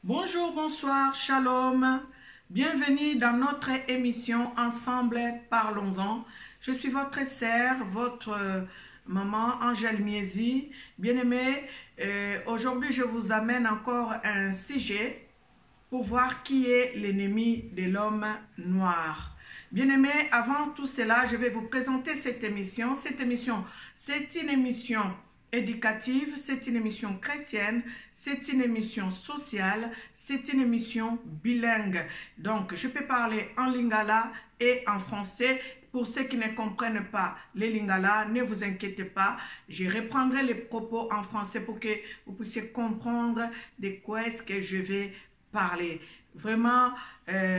Bonjour, bonsoir, shalom. Bienvenue dans notre émission Ensemble, parlons-en. Je suis votre sœur, votre maman Angèle Miezi. Bien-aimée, aujourd'hui je vous amène encore un sujet pour voir qui est l'ennemi de l'homme noir. Bien-aimés, avant tout cela, je vais vous présenter cette émission. Cette émission, c'est une émission éducative, c'est une émission chrétienne, c'est une émission sociale, c'est une émission bilingue. Donc, je peux parler en lingala et en français. Pour ceux qui ne comprennent pas les lingala, ne vous inquiétez pas, je reprendrai les propos en français pour que vous puissiez comprendre de quoi est-ce que je vais parler. Vraiment,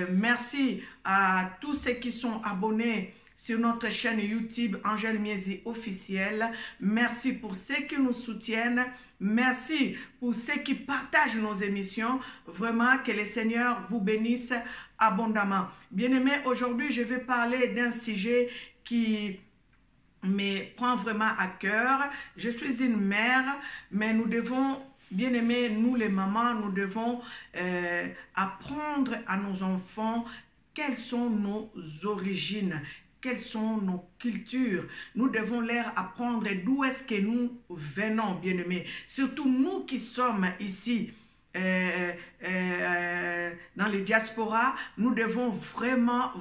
merci à tous ceux qui sont abonnés sur notre chaîne YouTube Angèle Miezi officielle. Merci pour ceux qui nous soutiennent. Merci pour ceux qui partagent nos émissions. Vraiment, que le Seigneur vous bénisse abondamment. Bien-aimés, aujourd'hui, je vais parler d'un sujet qui me prend vraiment à cœur. Je suis une mère, mais nous devons... Bien-aimés, nous les mamans, nous devons apprendre à nos enfants quelles sont nos origines, quelles sont nos cultures. Nous devons leur apprendre d'où est-ce que nous venons, bien-aimés. Surtout nous qui sommes ici dans les diasporas, nous devons vraiment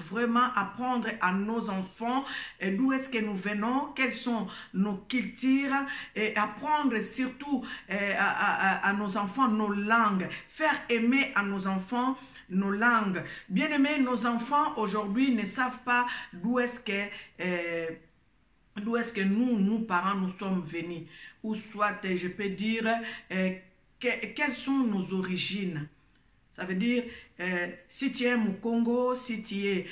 apprendre à nos enfants d'où est-ce que nous venons, quelles sont nos cultures, et apprendre surtout à nos enfants nos langues, faire aimer à nos enfants nos langues. Bien aimés, nos enfants aujourd'hui ne savent pas d'où est-ce que nous parents, nous sommes venus, ou soit je peux dire quelles sont nos origines. Ça veut dire, si tu es Mukongo, si tu es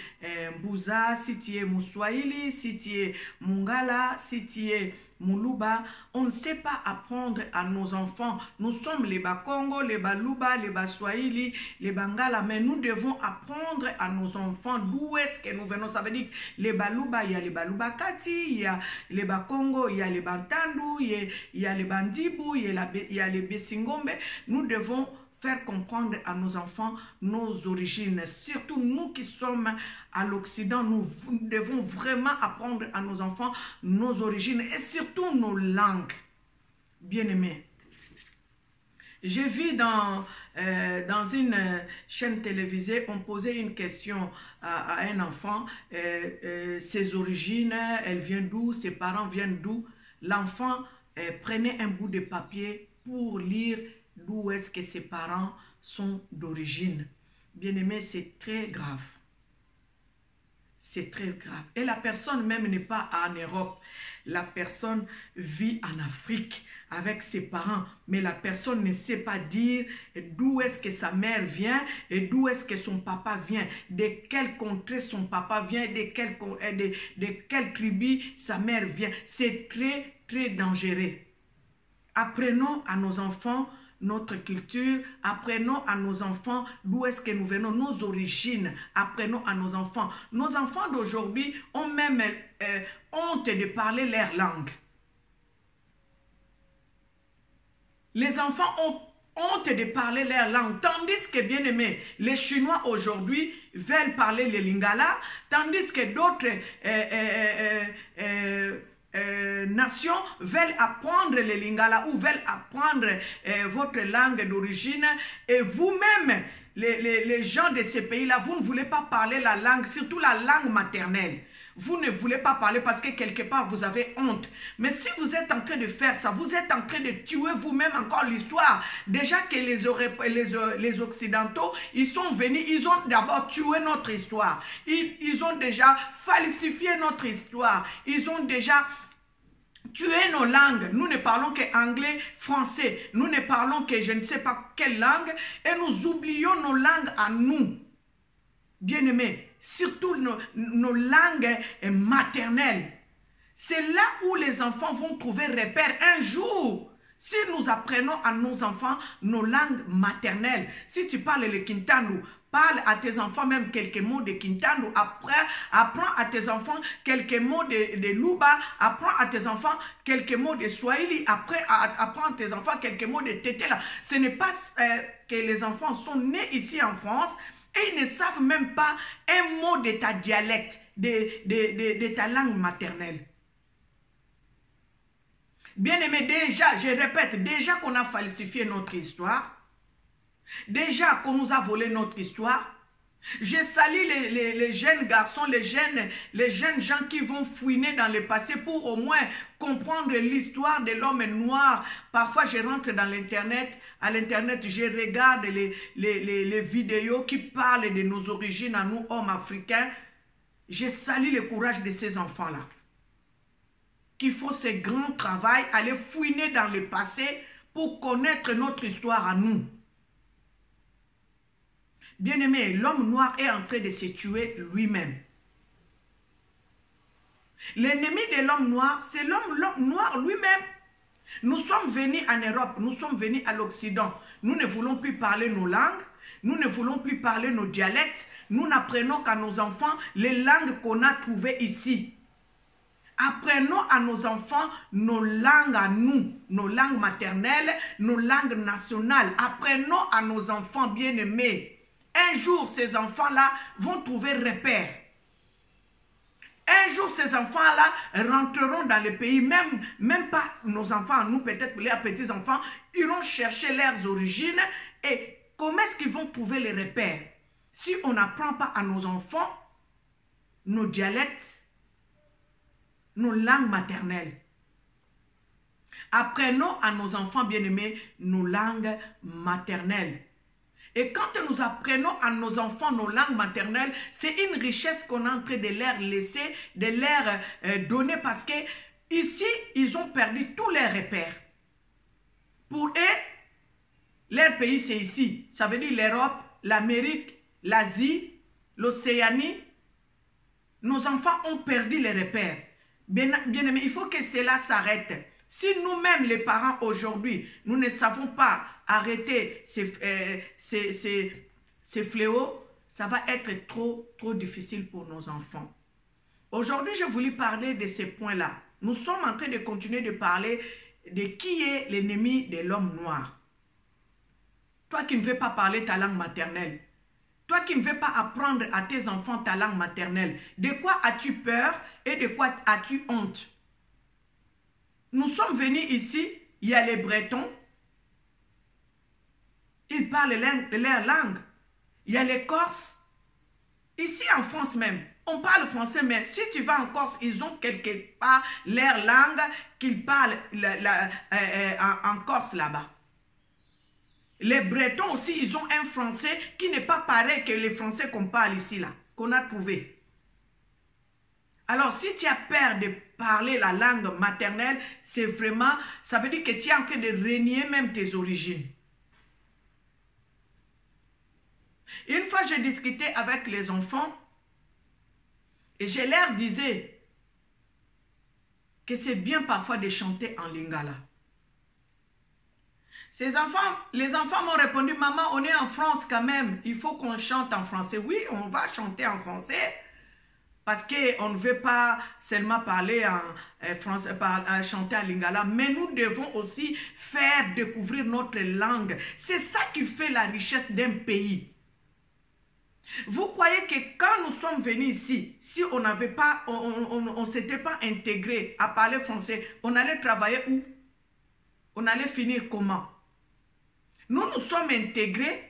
Mbouza, si tu es Mouswahili, si tu es Mungala, si tu es Muluba, on ne sait pas apprendre à nos enfants. Nous sommes les Bakongo, les Baluba, les Baswahili, les Bangala, mais nous devons apprendre à nos enfants d'où est-ce que nous venons. Ça veut dire, les Baluba, il y a les Baluba Kati, il y a les Bakongo, il y a les Bantandu, il y a les Bandibu, il y a les Besingombe. Nous devons faire comprendre à nos enfants nos origines. Surtout nous qui sommes à l'Occident, nous devons vraiment apprendre à nos enfants nos origines et surtout nos langues. Bien-aimés, j'ai vu dans une chaîne télévisée, on posait une question à un enfant, ses origines, elle vient d'où, ses parents viennent d'où. L'enfant prenait un bout de papier pour lire d'où est-ce que ses parents sont d'origine. Bien-aimé, c'est très grave. C'est très grave. Et la personne même n'est pas en Europe. La personne vit en Afrique avec ses parents. Mais la personne ne sait pas dire d'où est-ce que sa mère vient et d'où est-ce que son papa vient. De quelle contrée son papa vient, de quelle tribu sa mère vient. C'est très, très dangereux. Apprenons à nos enfants notre culture, apprenons à nos enfants d'où est-ce que nous venons, nos origines, apprenons à nos enfants. Nos enfants d'aujourd'hui ont même honte de parler leur langue. Les enfants ont honte de parler leur langue, tandis que, bien aimés, les Chinois aujourd'hui veulent parler le lingala, tandis que d'autres nations veulent apprendre le lingala ou veulent apprendre votre langue d'origine, et vous-même, les gens de ces pays-là, vous ne voulez pas parler la langue, surtout la langue maternelle. Vous ne voulez pas parler parce que quelque part vous avez honte. Mais si vous êtes en train de faire ça, vous êtes en train de tuer vous-même encore l'histoire. Déjà que les Occidentaux, ils sont venus, ils ont d'abord tué notre histoire. Ils ont déjà falsifié notre histoire. Ils ont déjà tué nos langues. Nous ne parlons que anglais, français. Nous ne parlons que je ne sais pas quelle langue. Et nous oublions nos langues à nous. Bien-aimés, surtout nos langues maternelles. C'est là où les enfants vont trouver repère un jour. Si nous apprenons à nos enfants nos langues maternelles, si tu parles le Kintandu, parle à tes enfants même quelques mots de Kintandu, après, apprends à tes enfants quelques mots de Luba, apprends à tes enfants quelques mots de Swahili, après apprends à tes enfants quelques mots de Tetela. Ce n'est pas que les enfants sont nés ici en France et ils ne savent même pas un mot de ta dialecte, de ta langue maternelle. Bien aimé, déjà, je répète, déjà qu'on a falsifié notre histoire, déjà qu'on nous a volé notre histoire, je salue les jeunes garçons, les jeunes gens qui vont fouiner dans le passé pour au moins comprendre l'histoire de l'homme noir. Parfois, je rentre dans l'internet, à l'internet, je regarde les vidéos qui parlent de nos origines à nous, hommes africains. Je salue le courage de ces enfants-là, qui font ce grand travail, aller fouiner dans le passé pour connaître notre histoire à nous. Bien-aimé, l'homme noir est en train de se tuer lui-même. L'ennemi de l'homme noir, c'est l'homme noir lui-même. Nous sommes venus en Europe, nous sommes venus à l'Occident. Nous ne voulons plus parler nos langues, nous ne voulons plus parler nos dialectes. Nous n'apprenons qu'à nos enfants les langues qu'on a trouvées ici. Apprenons à nos enfants nos langues à nous, nos langues maternelles, nos langues nationales. Apprenons à nos enfants bien-aimés. Un jour, ces enfants-là vont trouver repère. Un jour, ces enfants-là rentreront dans le pays, même pas nos enfants, nous peut-être les petits-enfants, iront chercher leurs origines. Et comment est-ce qu'ils vont trouver les repères? Si on n'apprend pas à nos enfants nos dialectes, nos langues maternelles. Apprenons à nos enfants bien-aimés nos langues maternelles. Et quand nous apprenons à nos enfants nos langues maternelles, c'est une richesse qu'on est en train de leur laisser, de leur donner, parce que ici, ils ont perdu tous leurs repères. Pour eux, leur pays, c'est ici. Ça veut dire l'Europe, l'Amérique, l'Asie, l'Océanie. Nos enfants ont perdu les repères. Bien-aimés, il faut que cela s'arrête. Si nous-mêmes, les parents, aujourd'hui, nous ne savons pas arrêter ces fléaux, ça va être trop difficile pour nos enfants. Aujourd'hui, je voulais parler de ces points-là. Nous sommes en train de continuer de parler de qui est l'ennemi de l'homme noir. Toi qui ne veux pas parler ta langue maternelle, toi qui ne veux pas apprendre à tes enfants ta langue maternelle, de quoi as-tu peur et de quoi as-tu honte? Nous sommes venus ici, il y a les Bretons, ils parlent leur langue. Il y a les Corses. Ici en France même, on parle français, mais si tu vas en Corse, ils ont quelque part leur langue qu'ils parlent en Corse là-bas. Les Bretons aussi, ils ont un français qui n'est pas pareil que les français qu'on parle ici, là, qu'on a trouvé. Alors, si tu as peur de parler la langue maternelle, c'est vraiment, ça veut dire que tu es en train de renier même tes origines. Une fois, j'ai discuté avec les enfants et je leur disais que c'est bien parfois de chanter en lingala. Les enfants m'ont répondu, maman, on est en France quand même, il faut qu'on chante en français. Oui, on va chanter en français parce qu'on ne veut pas seulement parler en français, chanter en lingala, mais nous devons aussi faire découvrir notre langue. C'est ça qui fait la richesse d'un pays. Vous croyez que quand nous sommes venus ici, si on n'avait pas, on s'était pas intégré à parler français, on allait travailler où? On allait finir comment? Nous nous sommes intégrés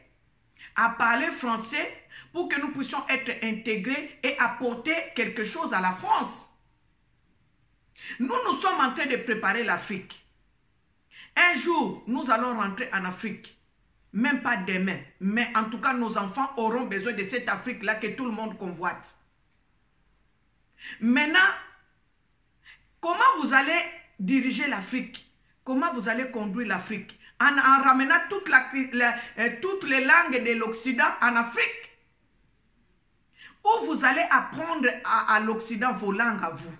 à parler français pour que nous puissions être intégrés et apporter quelque chose à la France. Nous sommes en train de préparer l'Afrique. Un jour, nous allons rentrer en Afrique. Même pas demain, mais en tout cas, nos enfants auront besoin de cette Afrique-là que tout le monde convoite. Maintenant, comment vous allez diriger l'Afrique? Comment vous allez conduire l'Afrique? En ramenant toutes les langues de l'Occident en Afrique? Ou vous allez apprendre à l'Occident vos langues à vous?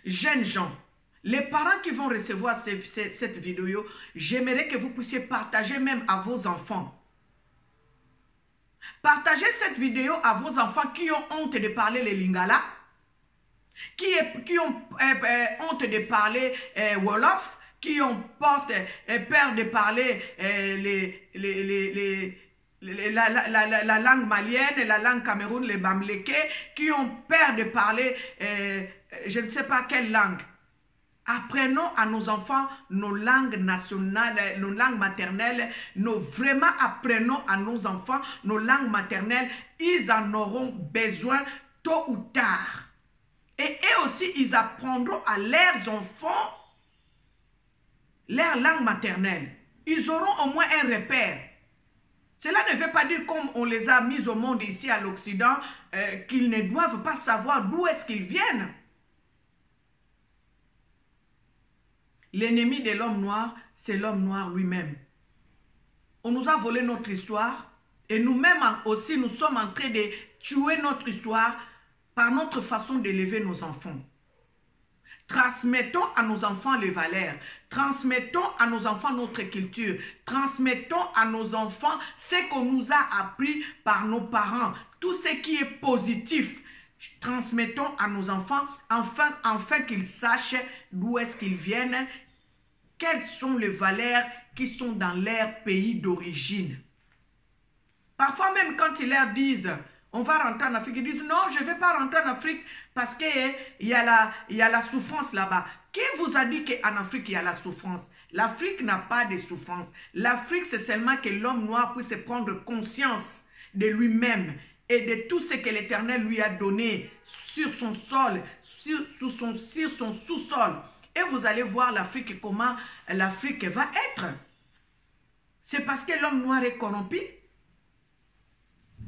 Jeunes gens, Les parents qui vont recevoir cette vidéo, j'aimerais que vous puissiez partager même à vos enfants. Partagez cette vidéo à vos enfants qui ont honte de parler le lingala, qui ont honte de parler wolof, qui ont peur de parler la langue malienne, la langue cameroun, les bamléké, qui ont peur de parler je ne sais pas quelle langue. Apprenons à nos enfants nos langues nationales, nos langues maternelles. Vraiment apprenons à nos enfants nos langues maternelles. Ils en auront besoin tôt ou tard. Et eux aussi, ils apprendront à leurs enfants leur langue maternelle. Ils auront au moins un repère. Cela ne veut pas dire, comme on les a mis au monde ici à l'Occident, qu'ils ne doivent pas savoir d'où est-ce qu'ils viennent. L'ennemi de l'homme noir, c'est l'homme noir lui-même. On nous a volé notre histoire et nous-mêmes aussi, nous sommes en train de tuer notre histoire par notre façon d'élever nos enfants. Transmettons à nos enfants les valeurs, transmettons à nos enfants notre culture, transmettons à nos enfants ce qu'on nous a appris par nos parents, tout ce qui est positif. Transmettons à nos enfants afin qu'ils sachent d'où est-ce qu'ils viennent, quelles sont les valeurs qui sont dans leur pays d'origine. Parfois même quand ils leur disent on va rentrer en Afrique, ils disent non, je ne vais pas rentrer en Afrique parce qu'il y a la souffrance là-bas. Qui vous a dit qu'en Afrique il y a la souffrance? L'Afrique n'a pas de souffrance. L'Afrique, c'est seulement que l'homme noir puisse prendre conscience de lui-même et de tout ce que l'Éternel lui a donné sur son sol, sur son sous-sol. Et vous allez voir l'Afrique, comment l'Afrique va être. C'est parce que l'homme noir est corrompu.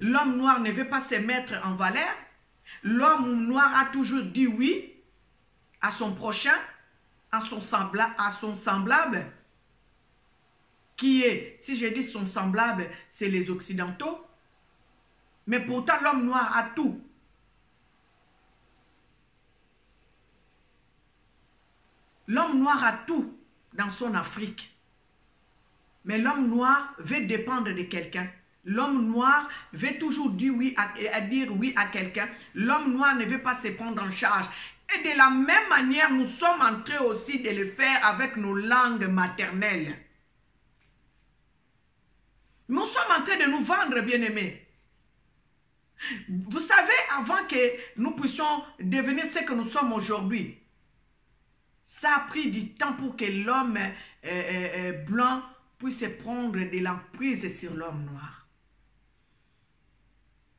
L'homme noir ne veut pas se mettre en valeur. L'homme noir a toujours dit oui à son prochain, à son semblable, qui est, si je dis son semblable, c'est les Occidentaux. Mais pourtant, l'homme noir a tout. L'homme noir a tout dans son Afrique. Mais l'homme noir veut dépendre de quelqu'un. L'homme noir veut toujours dire oui à quelqu'un. L'homme noir ne veut pas se prendre en charge. Et de la même manière, nous sommes en train aussi de le faire avec nos langues maternelles. Nous sommes en train de nous vendre, bien-aimés. Vous savez, avant que nous puissions devenir ce que nous sommes aujourd'hui, ça a pris du temps pour que l'homme blanc puisse prendre de l'emprise sur l'homme noir.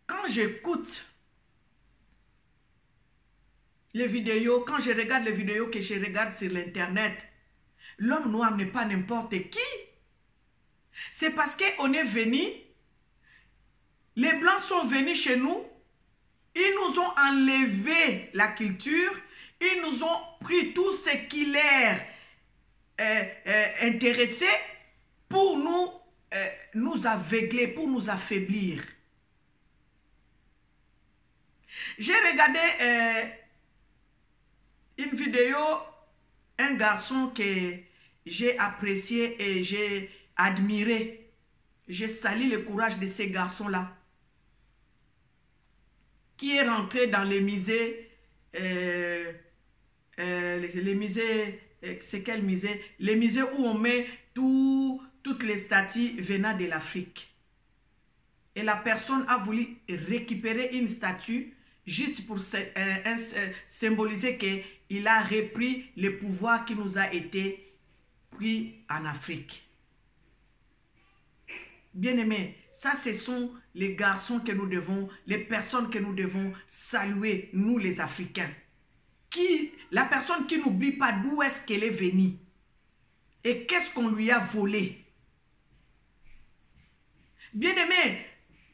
Quand j'écoute les vidéos, quand je regarde les vidéos que je regarde sur l'internet, l'homme noir n'est pas n'importe qui. C'est parce qu'on est venu, les blancs sont venus chez nous, ils nous ont enlevé la culture, ils nous ont pris tout ce qui leur intéressait pour nous aveugler, pour nous affaiblir. J'ai regardé une vidéo, un garçon que j'ai apprécié et j'ai admiré. J'ai sali le courage de ces garçons-là qui est rentré dans les musées, les musées, c'est quel musée? Les musées où on met toutes les statues venant de l'Afrique. Et la personne a voulu récupérer une statue juste pour symboliser qu'il a repris le pouvoir qui nous a été pris en Afrique. Bien-aimés, ça ce sont les garçons que nous devons, les personnes que nous devons saluer, nous les Africains. La personne qui n'oublie pas d'où est-ce qu'elle est venue et qu'est-ce qu'on lui a volé. Bien-aimés,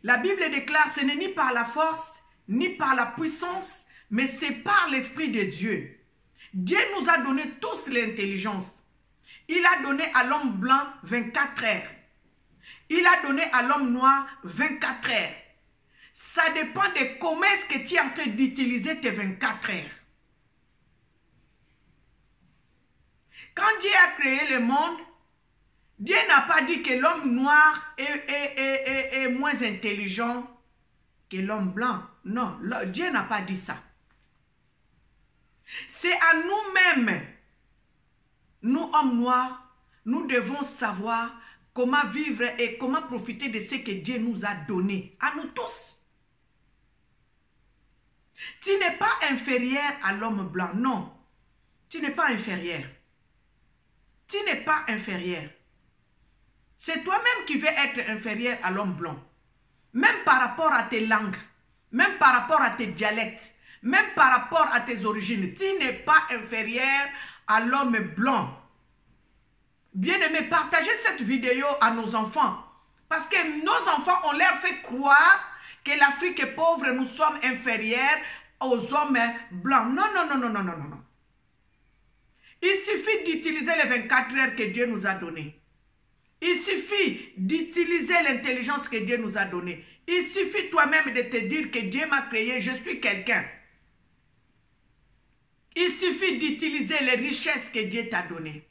la Bible déclare, ce n'est ni par la force, ni par la puissance, mais c'est par l'Esprit de Dieu. Dieu nous a donné tous l'intelligence. Il a donné à l'homme blanc 24 heures. Il a donné à l'homme noir 24 heures. Ça dépend de comment est-ce que tu es en train d'utiliser tes 24 heures. Quand Dieu a créé le monde, Dieu n'a pas dit que l'homme noir est moins intelligent que l'homme blanc. Non, Dieu n'a pas dit ça. C'est à nous-mêmes, nous hommes noirs, nous devons savoir comment vivre et comment profiter de ce que Dieu nous a donné, à nous tous. Tu n'es pas inférieur à l'homme blanc, non. Tu n'es pas inférieur. Tu n'es pas inférieur. C'est toi-même qui veux être inférieur à l'homme blanc. Même par rapport à tes langues, même par rapport à tes dialectes, même par rapport à tes origines. Tu n'es pas inférieur à l'homme blanc. Bien-aimés, partagez cette vidéo à nos enfants. Parce que nos enfants, on leur fait croire que l'Afrique est pauvre, nous sommes inférieurs aux hommes blancs. Non, non, non, non, non, non, non. Il suffit d'utiliser les 24 heures que Dieu nous a données. Il suffit d'utiliser l'intelligence que Dieu nous a donnée. Il suffit toi-même de te dire que Dieu m'a créé, je suis quelqu'un. Il suffit d'utiliser les richesses que Dieu t'a données.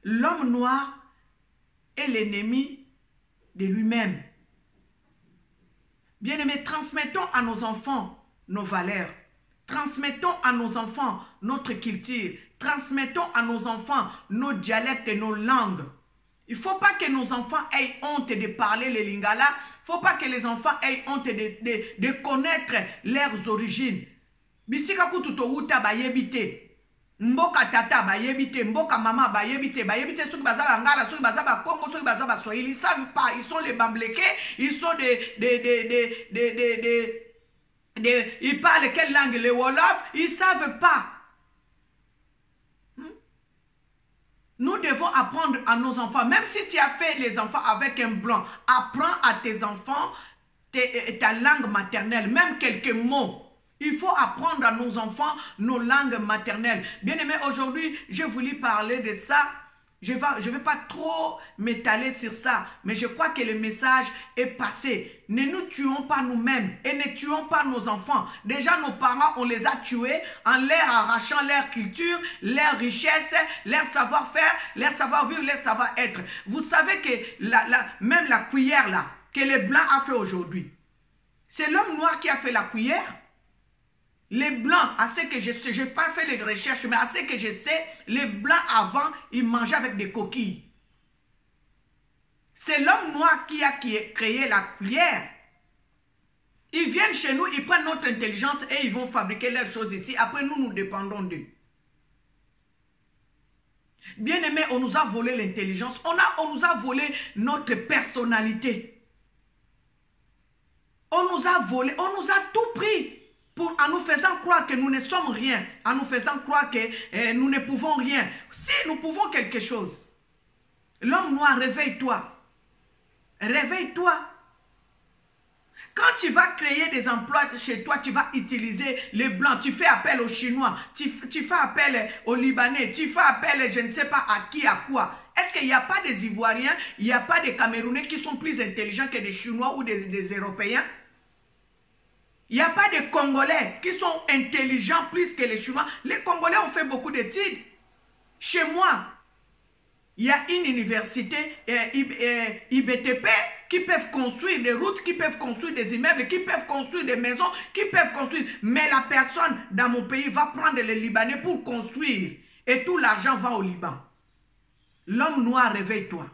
L'homme noir est l'ennemi de lui-même. Bien-aimés, transmettons à nos enfants nos valeurs. Transmettons à nos enfants notre culture. Transmettons à nos enfants nos dialectes et nos langues. Il ne faut pas que nos enfants aient honte de parler le lingala. Il ne faut pas que les enfants aient honte de connaître leurs origines. Bisika kututo wuta bayebite. Mboka tata bayebite, mboka mama bayebite, bayebite ceux qui basent à Angala, ceux qui basent à Congo, ceux qui basent à Swahili, ils ne savent pas, ils sont les bambléqués, ils sont ils parlent quelle langue, les Wolof, ils ne savent pas. Nous devons apprendre à nos enfants, même si tu as fait les enfants avec un blanc, apprends à tes enfants ta langue maternelle, même quelques mots. Il faut apprendre à nos enfants nos langues maternelles. Bien-aimés, aujourd'hui, je voulais parler de ça. Je vais pas trop m'étaler sur ça, mais je crois que le message est passé. Ne nous tuons pas nous-mêmes et ne tuons pas nos enfants. Déjà, nos parents, on les a tués en leur arrachant leur culture, leur richesse, leur savoir-faire, leur savoir-vivre, leur savoir-être. Vous savez que même la cuillère là, que les Blancs a fait aujourd'hui, c'est l'homme noir qui a fait la cuillère. Les Blancs, à ce que je sais, je n'ai pas fait les recherches, mais à ce que je sais, les Blancs avant, ils mangeaient avec des coquilles. C'est l'homme noir qui a créé la cuillère. Ils viennent chez nous, ils prennent notre intelligence et ils vont fabriquer leurs choses ici. Après, nous dépendons d'eux. Bien aimé, on nous a volé l'intelligence, on nous a volé notre personnalité. On nous a volé, on nous a tout pris. En nous faisant croire que nous ne sommes rien, en nous faisant croire que nous ne pouvons rien. Si nous pouvons quelque chose, l'homme noir, réveille-toi. Réveille-toi. Quand tu vas créer des emplois chez toi, tu vas utiliser les Blancs. Tu fais appel aux Chinois, tu fais appel aux Libanais, tu fais appel, je ne sais pas à qui, à quoi. Est-ce qu'il n'y a pas des Ivoiriens, il n'y a pas des Camerounais qui sont plus intelligents que des Chinois ou des Européens? Il n'y a pas de Congolais qui sont intelligents plus que les Chinois. Les Congolais ont fait beaucoup d'études. Chez moi, il y a une université, IBTP, qui peuvent construire des routes, qui peuvent construire des immeubles, qui peuvent construire des maisons, qui peuvent construire. Mais la personne dans mon pays va prendre les Libanais pour construire. Et tout l'argent va au Liban. L'homme noir, réveille-toi.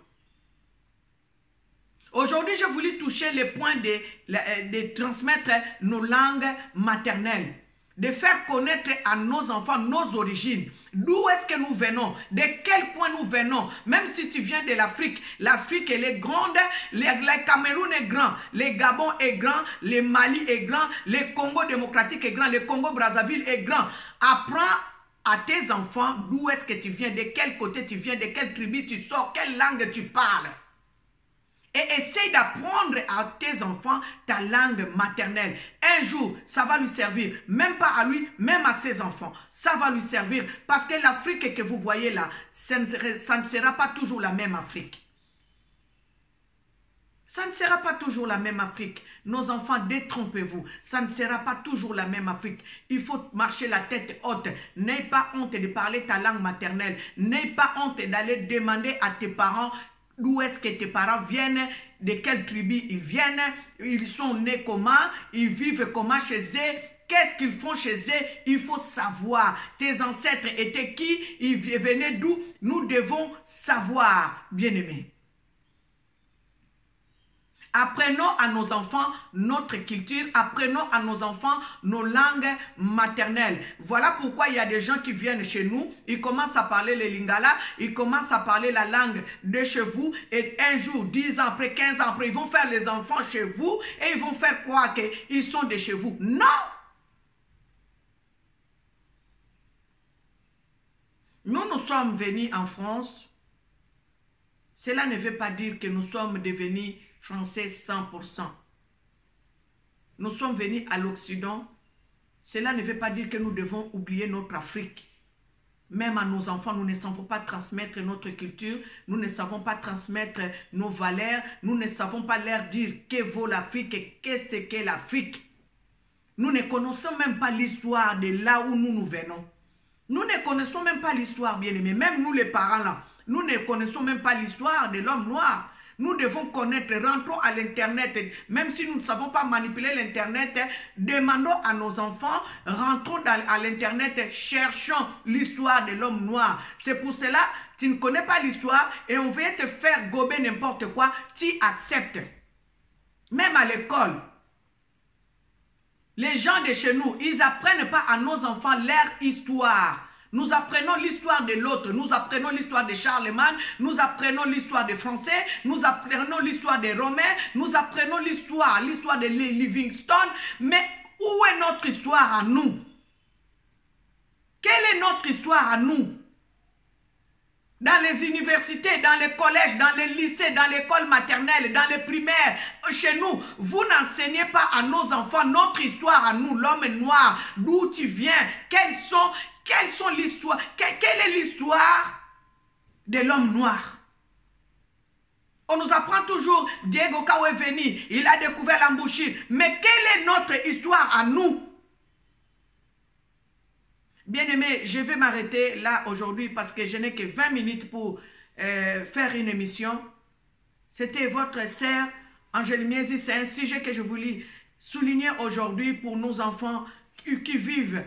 Aujourd'hui, je voulais toucher le point de transmettre nos langues maternelles, de faire connaître à nos enfants nos origines. D'où est-ce que nous venons? De quel point nous venons? Même si tu viens de l'Afrique, l'Afrique elle est grande, le Cameroun est grand, le Gabon est grand, le Mali est grand, le Congo démocratique est grand, le Congo Brazzaville est grand. Apprends à tes enfants d'où est-ce que tu viens, de quel côté tu viens, de quelle tribu tu sors, quelle langue tu parles. Et essaye d'apprendre à tes enfants ta langue maternelle. Un jour, ça va lui servir, même pas à lui, même à ses enfants. Ça va lui servir parce que l'Afrique que vous voyez là, ça ne sera pas toujours la même Afrique. Ça ne sera pas toujours la même Afrique. Nos enfants, détrompez-vous. Ça ne sera pas toujours la même Afrique. Il faut marcher la tête haute. N'aie pas honte de parler ta langue maternelle. N'aie pas honte d'aller demander à tes parents d'où est-ce que tes parents viennent, de quelle tribu ils viennent, ils sont nés comment, ils vivent comment chez eux. Qu'est-ce qu'ils font chez eux? Il faut savoir. Tes ancêtres étaient qui? Ils venaient d'où? Nous devons savoir, bien-aimés. Apprenons à nos enfants notre culture, apprenons à nos enfants nos langues maternelles. Voilà pourquoi il y a des gens qui viennent chez nous, ils commencent à parler le lingala, ils commencent à parler la langue de chez vous, et un jour, 10 ans après, 15 ans après, ils vont faire les enfants chez vous et ils vont faire croire qu'ils sont de chez vous. Non! Nous sommes venus en France. Cela ne veut pas dire que nous sommes devenus français 100%. Nous sommes venus à l'Occident. Cela ne veut pas dire que nous devons oublier notre Afrique. Même à nos enfants, nous ne savons pas transmettre notre culture, nous ne savons pas transmettre nos valeurs, nous ne savons pas leur dire que vaut l'Afrique et qu'est-ce qu'est l'Afrique. Nous ne connaissons même pas l'histoire de là où nous venons. Nous ne connaissons même pas l'histoire, bien-aimés. Même nous les parents là, nous ne connaissons même pas l'histoire de l'homme noir. Nous devons connaître, rentrons à l'Internet, même si nous ne savons pas manipuler l'Internet, demandons à nos enfants, rentrons à l'Internet, cherchons l'histoire de l'homme noir. C'est pour cela, tu ne connais pas l'histoire et on veut te faire gober n'importe quoi, tu acceptes. Même à l'école, les gens de chez nous, ils n'apprennent pas à nos enfants leur histoire. Nous apprenons l'histoire de l'autre, nous apprenons l'histoire de Charlemagne, nous apprenons l'histoire des Français, nous apprenons l'histoire des Romains, nous apprenons l'histoire de Livingstone, mais où est notre histoire à nous? Quelle est notre histoire à nous? Dans les universités, dans les collèges, dans les lycées, dans l'école maternelle, dans les primaires, chez nous, vous n'enseignez pas à nos enfants notre histoire à nous, l'homme noir, d'où tu viens, quelle est l'histoire de l'homme noir. On nous apprend toujours, Diego Kao est venu, il a découvert l'embouchure, mais quelle est notre histoire à nous? Bien-aimés, je vais m'arrêter là aujourd'hui parce que je n'ai que 20 minutes pour faire une émission. C'était votre sœur Angèle Miezi. C'est un sujet que je voulais souligner aujourd'hui pour nos enfants qui vivent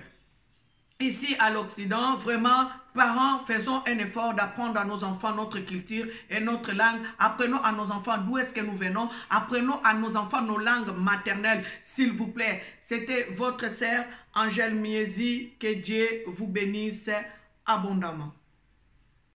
ici à l'Occident. Vraiment, parents, faisons un effort d'apprendre à nos enfants notre culture et notre langue. Apprenons à nos enfants d'où est-ce que nous venons. Apprenons à nos enfants nos langues maternelles, s'il vous plaît. C'était votre sœur Angèle Miezi. Que Dieu vous bénisse abondamment.